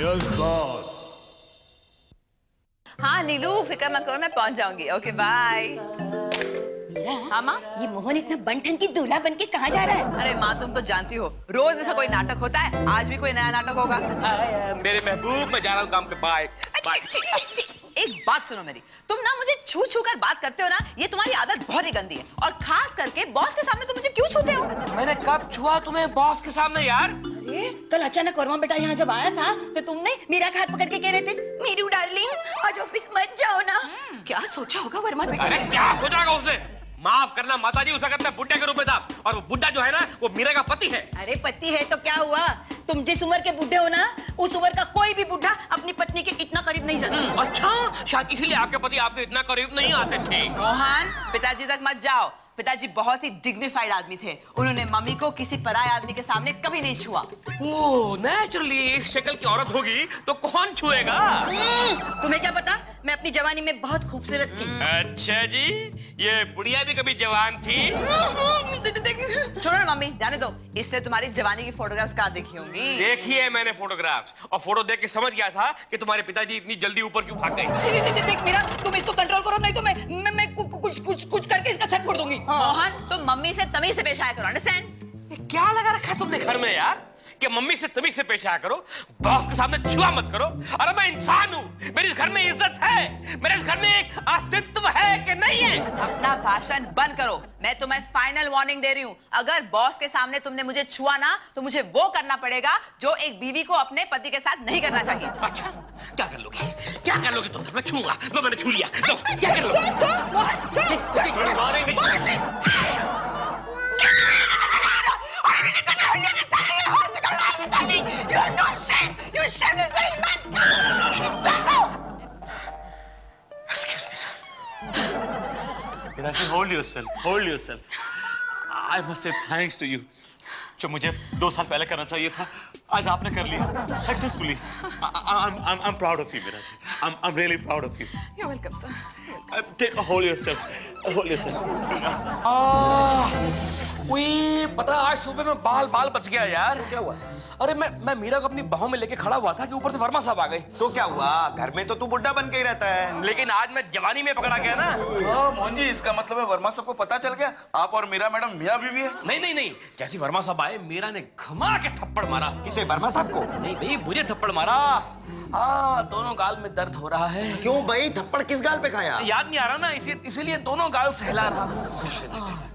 Yes boss. हाँ नीलू, फिक्र मत करो, मैं पहुंच जाऊंगी। Okay bye. मीरा, हाँ माँ? ये मोहन इतना बंठन की दूल्हा बन के कहाँ जा रहा है? अरे माँ, तुम तो जानती हो रोज का कोई नाटक होता है, आज भी कोई नया नाटक होगा। मेरे महबूब, मैं जा रहा हूँ काम पे। बाय। एक बात सुनो मेरी, तुम ना मुझे छू छू कर बात करते हो ना, ये तुम्हारी आदत बहुत ही गंदी है, और खास करके बॉस के सामने तुम मुझे क्यों छूते हो? मैंने कब छुआ तुम्हें बॉस के सामने यार? अरे कल अचानक वर्मा बेटा यहाँ जब आया था तो तुमने मीरा का हाथ पकड़ के कह रहे थे, मीरू डार्लिंग आज ऑफिस मत जाओ ना। क्या सोचा होगा वर्मा बेटा? अरे क्या सोचा होगा उसने? माफ करना माताजी, उस वक्त मैं बुड्ढे के रूप में था, और वो बुड्ढा जो है ना, वो मीरा का पति है। अरे पति है तो क्या हुआ? तुम जिस उम्र के बुढ़े हो ना, उस उम्र का कोई भी बुढ़ा अपनी पत्नी के इतना करीब नहीं रहता। अच्छा, शायद इसीलिए आपके पति आपके इतना करीब नहीं आते थे। मोहन, पिताजी तक मत जाओ। पिताजी बहुत ही डिग्निफाइड आदमी थे, उन्होंने मम्मी को किसी पराये आदमी के सामने कभी नहीं छुआ। ओह, नेचुरली इस शक्ल की औरत होगी तो कौन छुएगा? तुम्हें क्या पता, मैं अपनी जवानी में बहुत खूबसूरत थी। अच्छा जी, ये बुढ़िया भी कभी जवान थी? छोड़ो ना मम्मी, जाने दो। इससे तुम्हारी जवानी की फोटोग्राफ्स कहाँ देखी होंगी? देखी है मैंने फोटोग्राफ्स, और फोटो देख के समझ गया था कि तुम्हारे पिताजी इतनी जल्दी ऊपर क्यों भाग गए। देख मीरा, तुम इसको कंट्रोल करो, नहीं तो मैं कुछ करके इसका सर फोड़ दूंगी। मोहन, तुम मम्मी से तमीज से पेश आया करो, अंडरस्टैंड? क्या लगा रखा है तुमने घर में यार, कि मम्मी से तमीज से पेश आया करो, बॉस के सामने छुआ मत करो। अरे मैं इंसान हूँ, मेरे इस घर में इज्जत है, मेरे इस घर में एक अस्तित्व है कि नहीं है? अपना भाषण बंद करो, मैं तुम्हें फाइनल वार्निंग दे रही हूँ। अगर बॉस के सामने तुमने मुझे छुआ ना, तो मुझे वो करना पड़ेगा जो एक बीवी को अपने पति के साथ नहीं करना चाहिए। अच्छा, क्या कर लोगे? क्या कर लोगे तुम? मैं छूंगा, लो मैंने छू लिया, लो क्या कर लोगे? Meenakshi, hold yourself. I must say thanks to you. जो मुझे 2 साल पहले करना चाहिए था, आज आपने कर लिया successfully. I'm proud of you, Meenakshi. I'm really proud of you. You're welcome, sir. Take a hold yourself. पता आज सुबह में बाल बच गया यार। क्या हुआ? अरे मैं मीरा को अपनी बाहों में लेके खड़ा हुआ था कि ऊपर से वर्मा साहब आ गए। तो क्या हुआ? घर में तो तू बुड्ढा बन के ही रहता है। लेकिन आज मैं जवानी में पकड़ा गया ना। मोहन जी, इसका मतलब है वर्मा साहब को पता चल गया आप और मीरा मैडम मियां बीवी है। नहीं, जैसे वर्मा साहब आए, मीरा ने घुमा के थप्पड़ मारा। किसे, वर्मा साहब को? नहीं भाई, मुझे थप्पड़ मारा। हाँ, दोनों गाल में दर्द हो रहा है। क्यों भाई, थप्पड़ किस गाल पे खाया? याद नहीं आ रहा ना, इसीलिए दोनों गाल सहला रहा।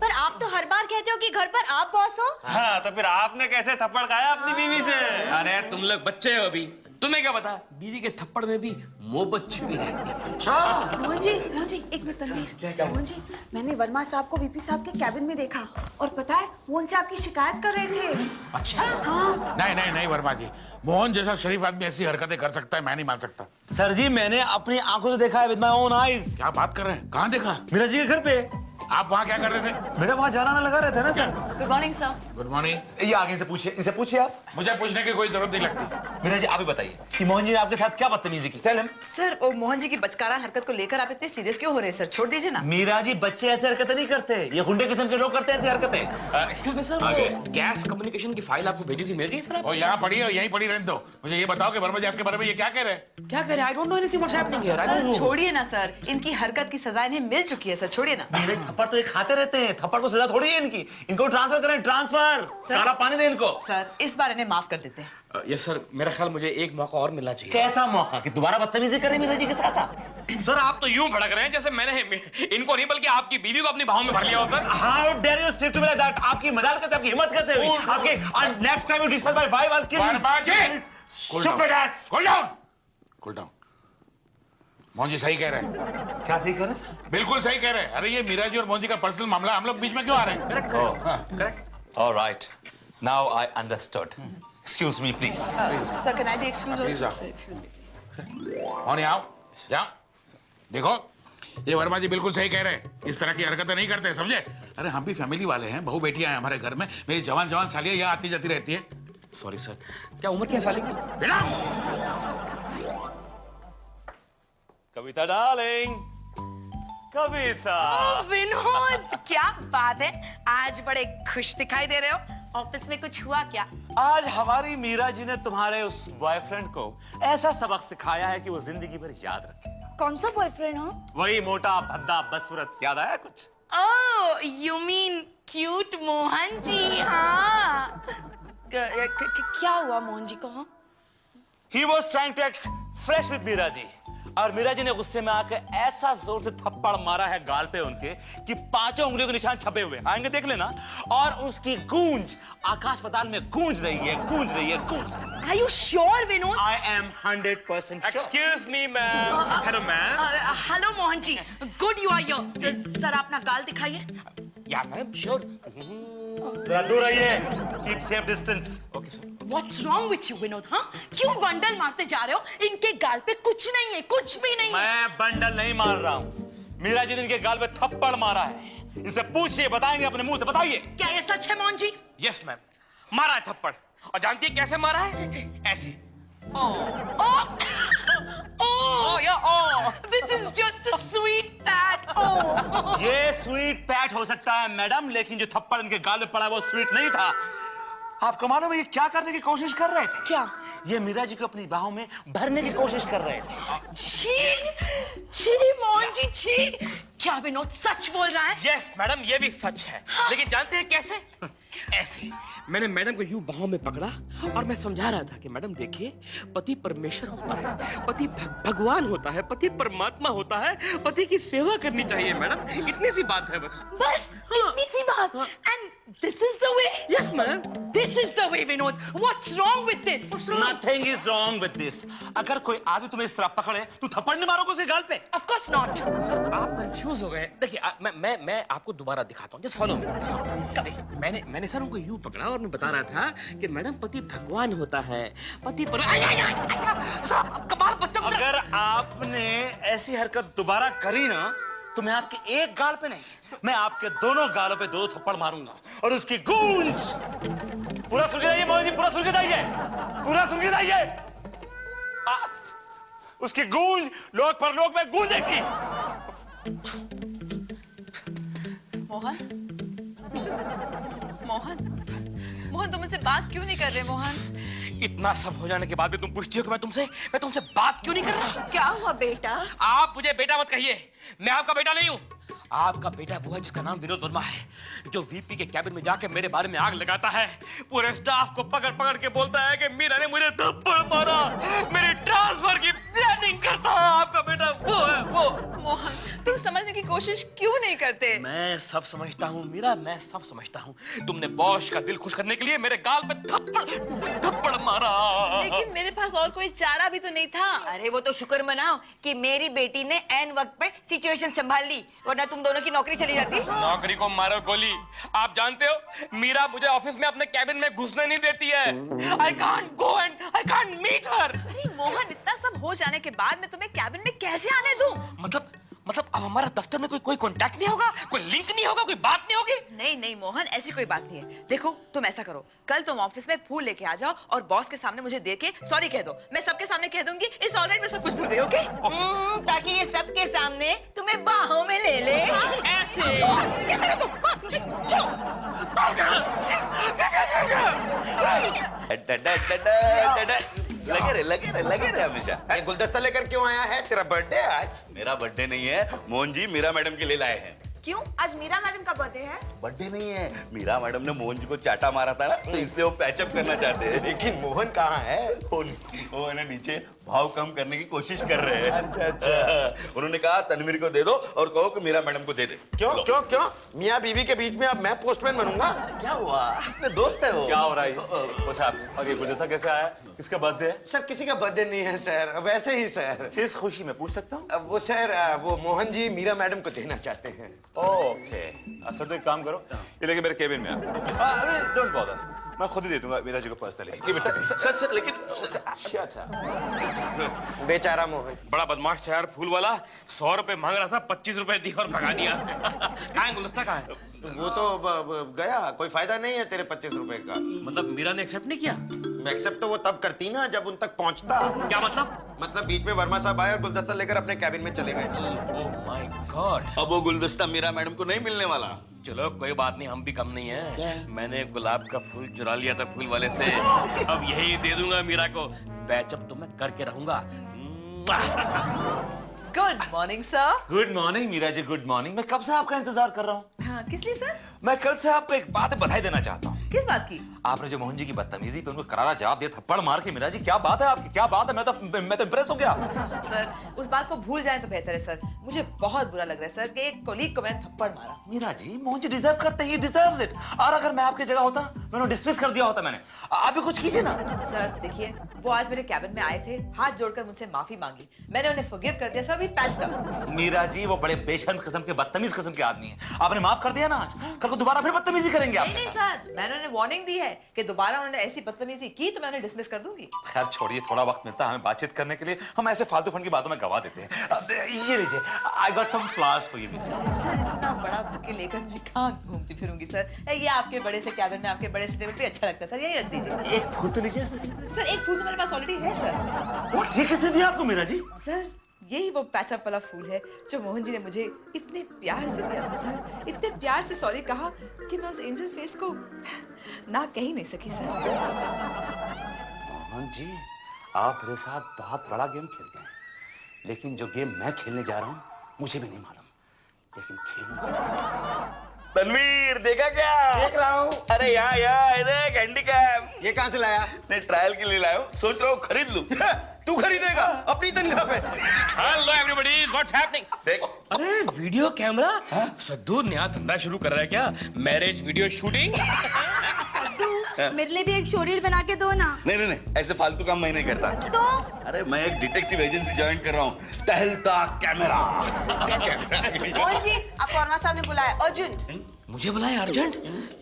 पर आप तो हर बार कहते हो कि घर पर आप बॉस हो। हाँ, तो फिर आपने कैसे थप्पड़ खाया अपनी बीवी से? अरे तुम लोग बच्चे हो अभी, तुम्हें क्या पता, बीवी के थप्पड़ में भी मोहब्बत छिपी रहती है। अच्छा, मोहन जी, एक मिनट तनवीर। मोहन जी, मैंने वर्मा साहब को वीपी साहब के कैबिन में देखा, और पता है वो उनसे आपकी शिकायत कर रहे थे। अच्छा? हाँ। नहीं वर्मा जी, मोहन जैसा शरीफ आदमी ऐसी हरकतें कर सकता है, मैं नहीं मान सकता। सर जी, मैंने अपनी आंखों से देखा है विद माय ओन आईज। क्या बात कर रहे हैं? कहाँ देखा? मीरा जी के घर पे। आप वहाँ क्या कर रहे थे? मेरा वहाँ जाना लगा रहे थे ना sir. Good morning sir. Good morning. ये आगे से पूछिए, इनसे पूछिए आप। मुझे पूछने की कोई जरूरत नहीं लगती। मीरा जी, आप ही बताइए कि मोहन जी ने आपके साथ क्या बदतमीजी की? Tell him. सर, वो मोहन जी की बचकारान हरकत को लेकर आप इतने सीरियस क्यों हो रहे हैं सर? छोड़ दीजिए ना। मीरा जी, बच्चे ऐसे हरकतें नहीं करते, ये गुंडे किस्म के लोग करते हैं ऐसी हरकतें। Excuse me sir, gas communication की फाइल आपको भेजी थी, मिल गई सर? और यहाँ पढ़ी है, यहीं पढ़ी रहने दो। मुझे ये बताओ कि वर्मा जी आपके बारे में ये क्या कह रहे हैं? क्या कह रहे हैं? I don't know anything what's happening here. Sir छोड़िए ना सर, इनकी हरकत की सजा इन्हें मिल चुकी है सर, छोड़िए ना। मेरे थप्पड़ तो ये खाते रहते हैं, थप्पड़ को सजा थोड़ी है इनकी। इनको ट्रांसफर करें, ट्रांसफर। काला पानी दे इनको। सर, इस बार इन्हें माफ कर देते हैं। यस सर, मेरा ख्याल मुझे एक मौका और मिलना चाहिए। कैसा मौका कि दोबारा बदतमीजी करें मीरा जी के साथ आप? सर, आप तो यूं भड़क रहे हैं जैसे मैंने इनको नहीं बल्कि आपकी बीवी को अपनी बाहों में भर लिया हो sir. How dare you speak to me like that? आपकी मजाल कैसे, आपकी हिम्मत कैसे हुई? आपके next time you discuss my wife, I'll kill you. Verma ji! Stupid ass! Cool down. Mohan ji सही कह रहे हैं। क्या ठीक है सर? बिल्कुल सही कह रहे हैं। अरे ये मीरा जी और मोहन जी का पर्सनल मामला, हम लोग बीच में क्यों आ रहे हैं? Correct. All right. Now I understood. Excuse me, please. Sir, can I be excused also? Excuse Mohan आओ, जाओ। देखो, ये वर्मा जी बिल्कुल सही कह रहे हैं। इस तरह की हरकतें नहीं करते, समझे? अरे हम भी फैमिली वाले हैं, बहू बेटियां हैं हमारे घर में। मेरी जवान सालियां यहाँ आती जाती रहती है। सॉरी सर, क्या उम्र क्या साली की? बेटा! कविता डार्लिंग, कविता। विनोद, क्या बात है, आज बड़े खुश दिखाई दे रहे हो। ऑफिस में कुछ हुआ क्या? आज हमारी मीरा जी ने तुम्हारे उस बॉयफ्रेंड को ऐसा सबक सिखाया है कि वो जिंदगी भर याद रखेगा। कौन सा बॉयफ्रेंड हो? वही मोटा भद्दा बदसूरत, याद आया कुछ? Oh you mean cute Mohan ji. हाँ क्या हुआ मोहन जी को? He was trying to act fresh with Meera ji, और मीरा जी ने गुस्से में आकर ऐसा जोर से थप्पड़ मारा है गाल पे उनके कि 5 उंगलियों के निशान छपे हुए आएंगे, देख लेना। और उसकी गूंज आकाश पाताल में गूंज रही है, गूंज रही है, गूंज रही है। Are you sure Vinod? I am 100% sure. Excuse me ma'am. Hello ma'am. Hello Mohan ji, good you are here. जरा अपना गाल दिखाइए। या मैम श्योर। जरा दूर रहिए, keep safe distance. Okay sir. What's wrong with you Vinod? हाँ क्यों बंडल मारते जा रहे हो? इनके गाल पे कुछ नहीं है, कुछ भी नहीं है। मैं बंडल नहीं मार रहा हूँ, मीरा जी ने इनके गाल पे थप्पड़ मारा है। इनसे पूछिए, बताएंगे अपने मुंह से, बताइए। क्या ये सच है मोहन जी? यस मैम, मारा है थप्पड़। और जानती है कैसे मारा है? ऐसे। This is just a sweet pat. Oh. ये स्वीट पैट हो सकता है मैडम, लेकिन जो थप्पड़ इनके गाल में पड़ा वो स्वीट नहीं था। आपको मालूम है ये क्या करने की कोशिश कर रहे थे? क्या? ये मीरा जी को अपनी बाहों में भरने की कोशिश कर रहे थे। छी, छी मोहन जी छी। क्या विनोद सच बोल रहा है? यस मैडम, ये भी सच है। लेकिन जानते हैं कैसे? ऐसे मैंने मैडम को यूं बाहों में पकड़ा और मैं समझा रहा था कि मैडम देखिए, पति परमेश्वर होता है, पति भगवान होता है, पति परमात्मा होता है, पति की सेवा करनी चाहिए मैडम। इतनी सी बात है बस। बस इतनी सी बात। And this is the way? Yes ma'am. This is the way Vinod. What's wrong with this? Nothing is wrong with this. अगर कोई आदमी तुम्हें इस तरह पकड़े, तू थप्पड़ नहीं मारोगे उसके गाल पे? Of course not. सर आप कंफ्यूज हो गए। देखिए मैं आपको दोबारा दिखाता हूँ, जस्ट फॉलो मी। देखिए मैंने सर उनको यूं पकड़ा और मैं बता रहा था कि मैडम पति भगवान होता है, पति पर कमाल बच्चों। अगर आपने ऐसी हरकत दोबारा करी ना, तो मैं आपके एक गाल पे नहीं, मैं आपके दोनों गालों पे 2 थप्पड़ मारूंगा और उसकी गूंज पूरा सुन के जाइए मोहन जी, पूरा सुन के जाइए, पूरा सुन के जाइए। उसकी गूंज लोक परलोक में गूंजेगी। मोहन, मोहन, मोहन तुम मुझसे बात क्यों नहीं कर रहे मोहन? इतना सब हो जाने के बाद भी तुम पूछती हो कि मैं तुमसे बात क्यों नहीं कर रहा? क्या हुआ बेटा? आप मुझे बेटा मत कहिए, मैं आपका बेटा नहीं हूँ। आपका बेटा वो है जिसका नाम विनोद वर्मा है, जो वीपी के कैबिन में जाके मेरे बारे में आग लगाता है, पूरे स्टाफ को पकड़ पकड़ के बोलता है कि मीरा ने मुझे थप्पड़ मारा, मेरी ट्रांसफर की प्लानिंग करता है। आपका बेटा वो है, वो। मोहन तुम समझने की कोशिश क्यों नहीं करते? मैं सब समझता हूँ मीरा, मैं सब समझता हूँ। तुमने बॉस का दिल खुश करने के लिए मेरे गाल पे थप्पड़ मारा। लेकिन मेरे पास और कोई चारा भी तो नहीं था। अरे वो तो शुक्र मनाओ कि मेरी बेटी ने ऐन वक्त पे सिचुएशन संभाल ली, वरना तुम दोनों की नौकरी चली जाती। नौकरी को मारो गोली। आप जानते हो मीरा मुझे ऑफिस में अपने कैबिन में घुसने नहीं देती है। I can't go and I can't meet her। अरे मोहन इतना सब हो जाने के बाद मैं तुम्हें कैबिन में कैसे आने दूं? मतलब अब हमारा दफ्तर में कोई कांटेक्ट नहीं होगा, कोई लिंक नहीं होगा, कोई बात नहीं होगी? नहीं नहीं मोहन ऐसी कोई बात नहीं है। देखो तुम ऐसा करो, कल तुम ऑफिस में फूल लेके आ जाओ और बॉस के सामने मुझे दे के सॉरी कह दो। मैं सबके सामने कह दूंगी इट्स ऑलराइट, मैं सब कुछ भूल गई। ओके? ताकि ये सबके सामने तुम्हें बाहों में ले ले। ऐसे लगे रहे हमेशा। ये गुलदस्ता लेकर क्यों आया है? तेरा बर्थडे आज? मेरा बर्थडे नहीं है मोहन जी, मीरा मैडम के लिए लाए हैं। क्यों? आज मीरा मैडम का बर्थडे है। बर्थडे नहीं है, मीरा मैडम ने मोहन जी को चाटा मारा था ना, तो इसलिए वो पैचअप करना चाहते हैं। लेकिन मोहन कहाँ है? वो है ना नीचे भाव कम करने की कोशिश कर रहे हैं। अच्छा। उन्होंने कहा तनवीर को दे दो और कहो कि मीरा मैडम को दे दे। क्यों क्यों क्यों? मियाँ बीवी के बीच में अब मैं पोस्टमैन बनूंगा? क्या हुआ? अपने दोस्त है वो। क्या हो रहा है साहब? और ये गुलदस्ता कैसे आया? किसका बर्थडे है? सर किसी का बर्थडे नहीं है सर, वैसे ही सर। किस खुशी में पूछ सकता हूँ? वो सर वो मोहन जी मीरा मैडम को देना चाहते हैं। ओके सर, तो एक काम करो, ये लेके मेरे केबिन में अरे डोंट बॉदर, मैं खुद ही दे दूंगा मीरा जी को पर्सनली। सर लेकिन बेचारा मोहन बड़ा बदमाश था यार, फूल वाला 100 रुपए मांग रहा था, 25 रुपए दी और भगा दिया। कहाँ है गुलदस्ता, कहाँ है? वो तो गया, कोई फायदा नहीं है तेरे 25 रुपए का। मतलब मीरा ने एक्सेप्ट नहीं किया? एक्सेप्ट तो वो तब करती ना जब उन तक पहुंचता। क्या मतलब? मतलब बीच में वर्मा साहब आए और गुलदस्ता लेकर अपने कैबिन में चले गए। Oh my God. अब वो गुलदस्ता मीरा मैडम को नहीं मिलने वाला। चलो कोई बात नहीं, हम भी कम नहीं है। मैंने गुलाब का फूल चुरा लिया था फूल वाले से, अब यही दे दूंगा मीरा को। पैचअप तो मैं करके रहूंगा। Good morning sir. Good morning Meera ji, good morning. मैं कब से आपका इंतजार कर रहा हूँ। हाँ, किस लिए सर? मैं कल से आपको एक बात बधाई देना चाहता हूँ। किस बात की? आपने जो मोहन जी की बदतमीजी पे उनको करारा जवाब दिया, थप्पड़ मार के। मीरा जी क्या बात है आपकी, क्या बात है? मैं तो इम्प्रेस हो गया। सर उस बात को भूल जाएं तो बेहतर है सर। मुझे बहुत बुरा लग रहा है सर कि एक कोलीग को मैंने थप्पड़ मारा। मीरा जी, मोहन जी डिजर्व करते हैं, he deserves it। और अगर मैं आपकी जगह होता, मैंने डिसमिस कर दिया होता। मैंने आप भी कुछ कीजिए ना। सर देखिए, वो आज मेरे कैबिन में आए थे, हाथ जोड़कर मुझसे माफी मांगी, मैंने उन्हें फॉरगिव कर दिया सर। अभी पैच्ड अप। मीरा जी वो बड़े बेशर्म किस्म के, बदतमीज किस्म के आदमी हैं। आपने माफ कर दिया ना आज, कल को दोबारा फिर बदतमीजी करेंगे आप। नहीं सर, मैंने उन्हें वार्निंग दी है कि दोबारा उन्होंने ऐसी बदतमीजी की तो मैं उन्हें डिसमिस कर दूंगी। खैर छोड़िए, थोड़ा वक्त मिलता है हमें बातचीत करने के लिए, हम ऐसे फालतू फन की बातों में गवा देते हैं। ये लीजिए, I got some flowers for you. Sir इतना बड़ा बुके लेकर मैं कहाँ घूमती फिरूंगी सर? ये आपके बड़े से कैबिन में, आपके बड़े से टेबल पे अच्छा लगता है सर, यही रख दीजिए। एक फूल तो लीजिए इसमें से। सर एक फूल तो मेरे पास ऑलरेडी है सर। वो ठीक किसने दिया आपको मीरा जी? सर यही वो पैचअप वाला फूल है जो मोहन जी ने मुझे इतने प्यार से दिया था सर। इतने प्यार से सॉरी कहा कि मैं उस एंजल फेस को ना कह ही नहीं सकी सर। मोहन जी, आप मेरे साथ बहुत बड़ा गेम खेल गए, लेकिन जो गेम मैं खेलने जा रहा हूँ मुझे भी नहीं मालूम, लेकिन खेलूंगा। तनवीर देखा क्या? देख रहा हूँ। अरे यहाँ देख हैंडीकैप। ये कहाँ से लाया? मैं ट्रायल के लिए लाया हूँ, सोच रहा हूँ खरीद लूं। तू खरीदेगा अपनी तनख्वाह पे? Hello everybody, what's happening? देख, अरे वीडियो कैमरा। सद्दू नया धंधा शुरू कर रहा है क्या? Marriage video shooting. मेरे लिए भी एक शोरील बना के दो ना। नहीं, ऐसे फालतू काम मैं नहीं करता। तो अरे मैं एक डिटेक्टिव एजेंसी ज्वाइन कर रहा हूँ, टहलता कैमरा। मोहन जी, आपको वर्मा साहब ने बुलाया अर्जेंट। मुझे बुलाया अर्जेंट?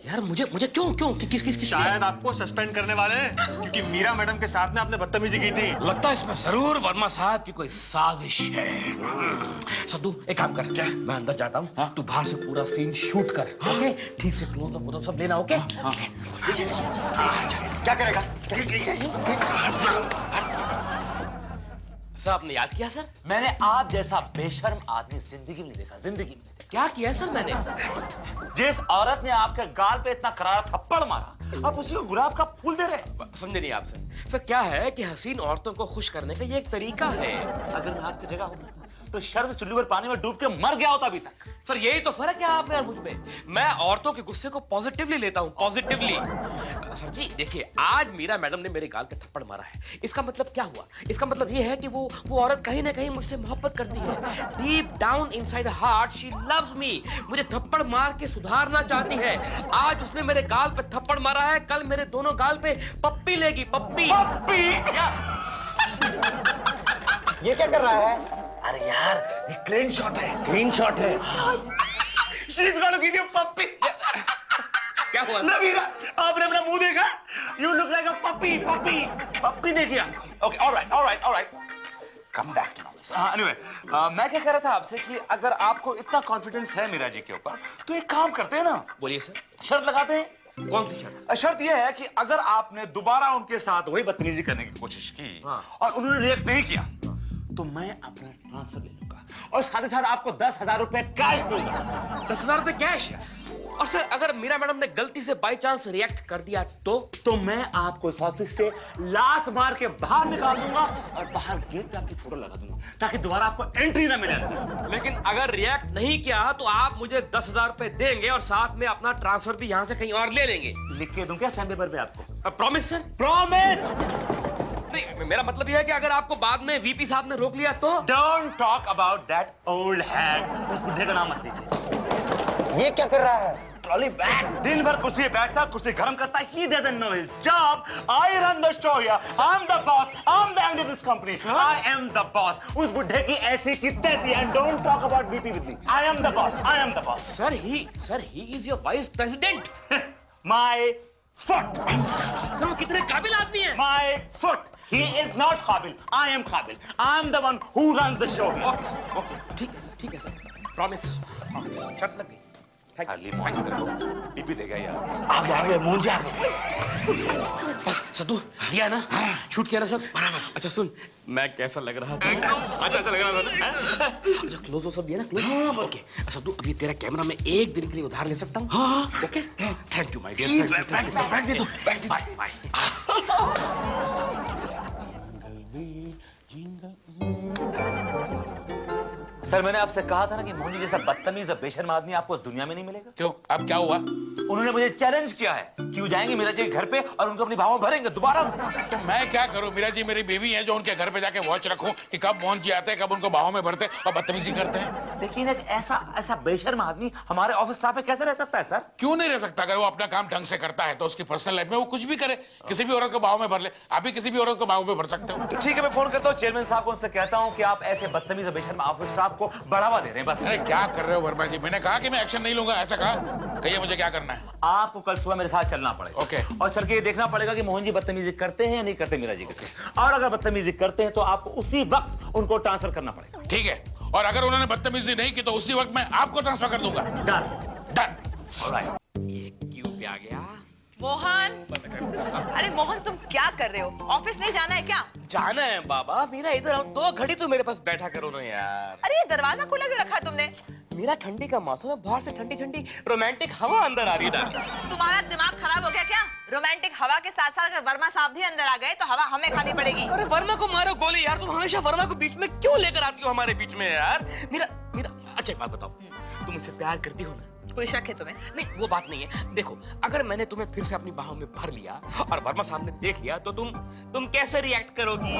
यार मुझे क्यों किस शायद आपको सस्पेंड करने वाले हैं, क्योंकि मीरा मैडम के साथ में आपने बदतमीजी की थी। लगता है इसमें जरूर वर्मा साहब की कोई साजिश है। सद्दू एक काम कर, क्या मैं अंदर जाता हूँ, तू बाहर से पूरा सीन शूट कर, ओके? ठीक से क्लोज अप फोटो सब लेना, ओके? क्या करेगा? सर आपने याद किया? सर मैंने आप जैसा बेशर्म आदमी जिंदगी में नहीं देखा, जिंदगी में नहीं देखा। क्या किया सर मैंने? जिस औरत ने आपके गाल पे इतना करारा थप्पड़ मारा, आप उसी को गुलाब का फूल दे रहे। समझे नहीं आप सर। सर क्या है कि हसीन औरतों को खुश करने का ये एक तरीका है। अगर मैं आपकी जगह होता तो शर्म चुल्लू पर पानी में डूब के मर गया होता अभी तक। सर यही तो फर्क है आप में और मुझ में। मैं औरतों के गुस्से को पॉजिटिवली लेता हूँ, पॉजिटिवली। सर जी देखिए, आज मीरा मैडम ने मेरे गाल पे थप्पड़ मारा है, इसका मतलब क्या हुआ? इसका मतलब ये है कि वो औरत कहीं ना कहीं मुझसे मोहब्बत करती है। Deep down inside heart she loves me. मुझे थप्पड़ मार के सुधारना चाहती है। आज उसने मेरे गाल पे थप्पड़ मारा है, कल मेरे दोनों गाल पे पप्पी लेगी, पप्पी। ये क्या कर रहा है? अरे यार, ये क्लीन शॉट है। क्लीन शॉट है। She's gonna give you puppy। क्या हुआ? ना मीरा, आपने अपना मुंह देखा? You look like a puppy, puppy देखिए आपको। Okay, all right। Come back to normal। Anyway, मैं क्या कह रहा था आपसे कि अगर आपको इतना कॉन्फिडेंस है मीरा जी के ऊपर, तो एक काम करते हैं ना। बोलिए सर। शर्त लगाते हैं। कौन सी शर्त? शर्त यह है कि अगर आपने दोबारा उनके साथ वही बदतमीजी करने की कोशिश की और उन्होंने रिएक्ट नहीं किया, तो मैं अपना ट्रांसफर ले लूंगा और साथ ही साथ आपको 10,000 रुपए कैश दूंगा। 10,000 रुपए कैश? और सर अगर मीरा मैडम ने गलती से बाय चांस रिएक्ट कर दिया तो मैं आपको इस ऑफिस से लात मार के बाहर निकाल दूंगा और बाहर गेट पे आपकी फोटो लगा दूंगा ताकि दोबारा आपको एंट्री ना मिले। लेकिन अगर रिएक्ट नहीं किया तो आप मुझे 10,000 रुपए देंगे और साथ में अपना ट्रांसफर भी यहाँ से कहीं और ले लेंगे। लिख के दूं क्या सैंड पेपर पे आपको? Promise sir? प्रॉमिस। नहीं, मेरा मतलब यह है कि अगर आपको बाद में वीपी साहब ने रोक लिया तो? Don't talk about that old hag. उस बुढ़े का नाम मत लीजिए। ये क्या कर रहा है? Trolley bag. दिन भर कुर्सी पे बैठता, कुर्सी गरम करता। He doesn't know his job. I run the show here. I'm the boss. I'm the owner of this company. I am the boss. उस बुढ़े की ऐसी की तैसी। And don't talk about BP with me. I am the boss. I am the boss. Sir, he is your vice president. My foot. Sir वो कितने काबिल आदमी हैं? My foot. He is not Qabil. I am Qabil. I'm the one who runs the show here. Okay sir, okay, ठीक है sir. Promise, शर्त लग गई। हार्डली मोहन मेरे को बीपी देगा यार। आ गए मोहन जी आ गए। बस सद्दू दिया ना, शूट किया ना सब बराबर। अच्छा सुन, मैं कैसा लग रहा था? अच्छा लग रहा था। अच्छा क्लोज हो सब दिया ना, क्लोज। ओके सद्दू, अभी तेरा कैमरा मैं एक दिन के लिए उधार ले सकता हूँ? हाँ। Okay thank you my dear. Bag दे दो, बाय बाय। सर मैंने आपसे कहा था ना कि मोहन जी जैसा बदतमीज और बेशर्म आदमी आपको इस दुनिया में नहीं मिलेगा। क्यों, अब क्या हुआ? उन्होंने मुझे चैलेंज किया है कि वो जाएंगे मीरा जी के घर पे और उनको अपनी भावों भरेंगे दोबारा से। तो मैं क्या करूं? मीरा जी मेरी बीवी है, जो उनके घर पे जाके वॉच रखूं कि कब मोहन जी आते हैं, कब उनको बाहों में भरते हैं और बदतमीजी करते हैं। लेकिन एक ऐसा बेशर्म आदमी हमारे ऑफिस स्टाफ में कैसे रह सकता है सर? क्यों नहीं रह सकता? अगर वो अपना काम ढंग से करता है तो उसकी पर्सनल लाइफ में वो कुछ भी करे, किसी भी औरत को बाहों में भर ले। आप भी किसी भी औरत को बाहों में भर सकते हो। तो ठीक है, मैं फोन करता हूँ चेयरमैन साहब को, उनसे कहता हूँ कि आप ऐसे बदतमीज और बेशर्म ऑफिस स्टाफ को बढ़ावा दे रहे हैं बस। अरे क्या कर रहे हो वर्मा जी? मैंने कहा कि मैं एक्शन नहीं लूंगा, ऐसा कहा? कहिए मुझे क्या करना है? आपको कल सुबह मेरे साथ चलना पड़ेगा। ओके। और चल के ये देखना पड़ेगा कि मोहन जी बदतमीजी करते हैं या नहीं करते मीरा जी के साथ। और अगर बदतमीजी करते हैं तो आपको उसी वक्त उनको ट्रांसफर करना पड़ेगा। ठीक है, और अगर उन्होंने बदतमीजी नहीं की तो उसी वक्त मैं आपको ट्रांसफर कर दूंगा। डन। एक क्यूब आ गया। मोहन, अरे मोहन तुम क्या कर रहे हो? ऑफिस नहीं जाना है क्या? जाना है बाबा, मेरा इधर आओ, 2 घड़ी तो मेरे पास बैठा करो ना यार। अरे ये दरवाजा खुला क्यों रखा है तुमने? मेरा ठंडी का मौसम है, बाहर से ठंडी ठंडी रोमांटिक हवा अंदर आ रही है। तुम्हारा दिमाग खराब हो गया क्या? रोमांटिक हवा के साथ साथ अगर वर्मा साहब भी अंदर आ गए तो हवा हमें खानी पड़ेगी। अरे वर्मा को मारो गोली यार, तुम हमेशा वर्मा को बीच में क्यों लेकर आती हो हमारे बीच में यार? मेरा अच्छा एक बात बताओ, तुम मुझसे प्यार करती हो ना? कोई शक है तुम्हें? नहीं वो बात नहीं है। देखो अगर मैंने तुम्हें फिर से अपनी बाहों में भर लिया और वर्मा साहब ने देख लिया तो तुम कैसे रिएक्ट करोगी?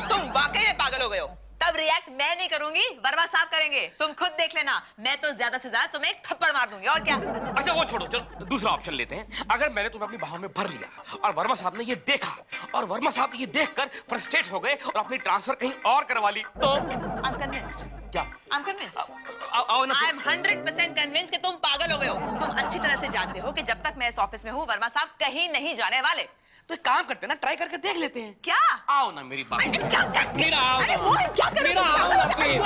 तुम वाकई में पागल हो गए हो। तब रिएक्ट मैं नहीं करूंगी, वर्मा साहब करेंगे। तुम खुद देख लेना, मैं तो ज्यादा से ज्यादा तुम्हें एक थप्पड़ मार दूंगी, और क्या। अच्छा वो छोड़ो, चलो दूसरा ऑप्शन लेते हैं। अगर मैंने तुम्हें अपनी बाहों में भर लिया और वर्मा साहब ने ये देखा और वर्मा साहब ये देखकर फ्रस्ट्रेट हो गए और अपनी ट्रांसफर कहीं और करवा ली तो? I'm convinced. क्या? I'm convinced. आओ ना। I'm 100% convinced कि तुम पागल हो गए हो। तुम अच्छी तरह से जानते हो कि जब तक मैं इस ऑफिस में हूँ वर्मा साहब कहीं नहीं जाने वाले। तो एक काम करते हैं ना, ट्राई करके देख लेते हैं। क्या? आओ ना मेरी बात। मेरा आओ। अरे मोहन क्या कर रहे हो? आओ ना प्लीज।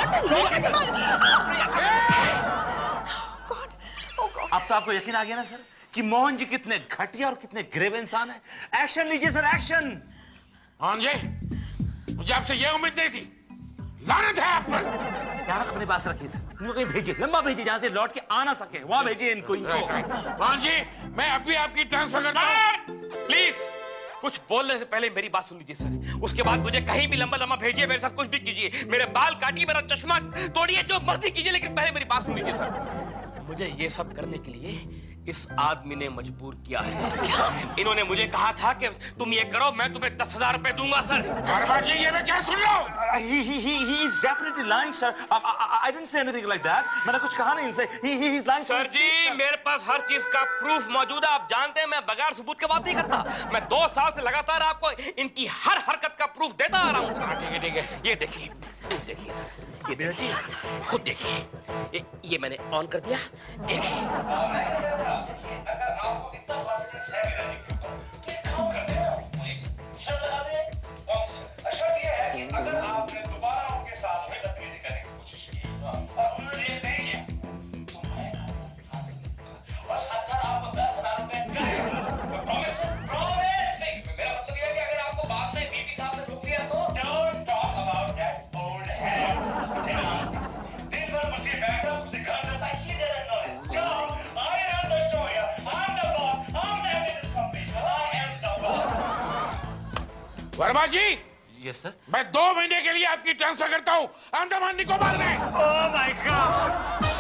अब तो आपको यकीन आ गया ना सर कि मोहन जी कितने घटिया और कितने ग्रेव इंसान है। एक्शन लीजिए सर, एक्शन। मोहन जी, मुझे आपसे ये उम्मीद नहीं थी। लानत है आप पर। यार अपने पास रखिए सर, इनको कहीं भेजिए, लंबा भेजिए जहां से लौट के आ ना सके, वहां भेजिए इनको। मोहन जी, मैं अभी आपकी ट्रांसफर करता हूं। प्लीज कुछ बोलने से पहले मेरी बात सुन लीजिए सर। उसके बाद मुझे कहीं भी लंबा लंबा भेजिए, मेरे साथ कुछ भी कीजिए, मेरे बाल काटिए, मेरा चश्मा तोड़िए, जो मर्जी कीजिए, लेकिन पहले मेरी बात सुन लीजिए सर। मुझे ये सब करने के लिए इस आदमी ने मजबूर किया है। इन्होंने मुझे कहा था कि तुम ये करो, मैं तुम्हें 10,000 रुपए दूंगा सर। वर्मा जी, ये मैं क्या सुन रहा हूँ? He is definitely lying, sir. I didn't say anything like that. मैंने कुछ कहा नहीं इनसे। He is lying. सर जी मेरे पास हर चीज का प्रूफ मौजूद है। आप जानते हैं मैं बगैर सबूत के बात नहीं करता। मैं 2 साल से लगातार आपको इनकी हर हरकत का प्रूफ देता आ रहा हूँ। ठीक है। ये देखिए सर, ये देखिए, खुद देखिए। ये मैंने ऑन कर दिया, देखिए। अगर आपको इतना कॉन्फिडेंस है मीरा जी के ऊपर तो एक काम करते हैं ना, प्लीज शर्त लगा दें। कौन सी शर्त? शर्त ये है कि अगर आपने दोबारा उनके साथ बदतमीजी करने की कोशिश की और उन्होंने ये नहीं किया तो मैं आपको फांसी दूंगा और साथ-साथ आपको 10,000 रुपए कैश दूंगा। प्रॉमिस? नहीं, मेरा मतलब ये है कि अगर आपको बाद में वीपी साहब ने रोक लिया तो don't talk about that old had. दिन भर मुझे बैठा कुछ दिखाना था, ये दे देना नॉलेज। जाओ, I am the show here. I'm the boss. I'm the head of this company. I am the boss. Verma ji, Yes sir. मैं 2 महीने के लिए आपकी ट्रांसफर करता हूँ अंडमान निकोबार में। Oh my God.